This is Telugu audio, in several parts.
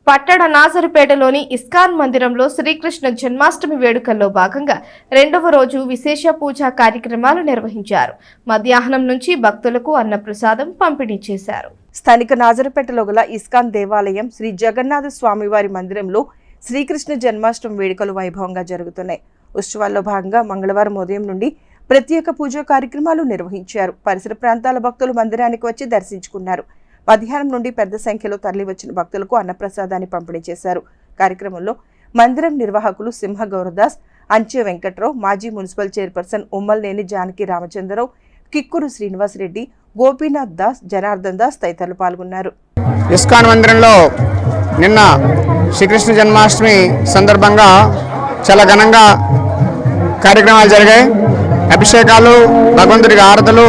పట్టణ నాజరుపేటలోని ఇస్కాన్ మందిరంలో శ్రీకృష్ణ జన్మాష్టమి వేడుకల్లో భాగంగా రెండవ రోజు విశేష పూజా కార్యక్రమాలు నిర్వహించారు. మధ్యాహ్నం నుంచి భక్తులకు అన్నప్రసాదం పంపిణీ చేశారు. స్థానిక నాజరుపేటలో గల ఇస్కాన్ దేవాలయం శ్రీ జగన్నాథ స్వామివారి మందిరంలో శ్రీకృష్ణ జన్మాష్టమి వేడుకలు వైభవంగా జరుగుతున్నాయి. ఉత్సవాల్లో భాగంగా మంగళవారం ఉదయం నుండి ప్రత్యేక పూజా కార్యక్రమాలు నిర్వహించారు. పరిసర ప్రాంతాల భక్తులు మందిరానికి వచ్చి దర్శించుకున్నారు. మధ్యాహ్నం నుండి పెద్ద సంఖ్యలో తరలివచ్చిన భక్తులకు అన్నప్రసాదాన్ని పంపిణీ చేశారు. కార్యక్రమంలో మందిరం నిర్వాహకులు సింహ గౌరదాస్, అంచె వెంకట్రావు, మాజీ మున్సిపల్ చైర్పర్సన్ ఉమ్మల్నేని జానకి రామచంద్రరావు, కిక్కురు శ్రీనివాసరెడ్డి, గోపీనాథ్ దాస్, జనార్దన్ దాస్ తదితరులు పాల్గొన్నారు. ఇస్కాన్ మందిరంలో నిన్న శ్రీకృష్ణ జన్మాష్టమి సందర్భంగా చాలా ఘనంగా కార్యక్రమాలు జరిగాయి. అభిషేకాలు, భగవంతుడికి ఆరతులు,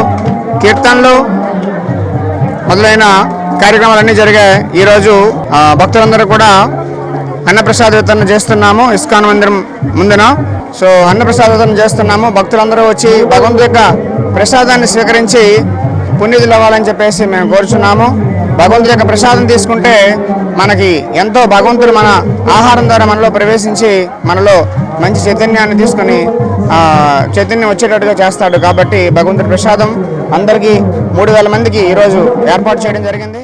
కీర్తనలు మొదలైన కార్యక్రమాలన్నీ జరిగాయి. ఈరోజు భక్తులందరూ కూడా అన్నప్రసాద వితరణ చేస్తున్నాము. ఇస్కాన్ మందిరం ముందున అన్నప్రసాద వితరణ చేస్తున్నాము. భక్తులందరూ వచ్చి భగవంతుడి యొక్క ప్రసాదాన్ని స్వీకరించి పుణ్యతులు అవ్వాలని చెప్పేసి మేము కోరుచున్నాము. భగవంతుడి యొక్క ప్రసాదం తీసుకుంటే మనకి ఎంతో భగవంతుడు మన ఆహారం ద్వారా మనలో ప్రవేశించి మనలో మంచి చైతన్యాన్ని తీసుకొని చైతన్యం వచ్చేటట్టుగా చేస్తాడు. కాబట్టి భగవంతుడి ప్రసాదం అందరికీ 3000 మందికి ఈరోజు ఏర్పాటు చేయడం జరిగింది.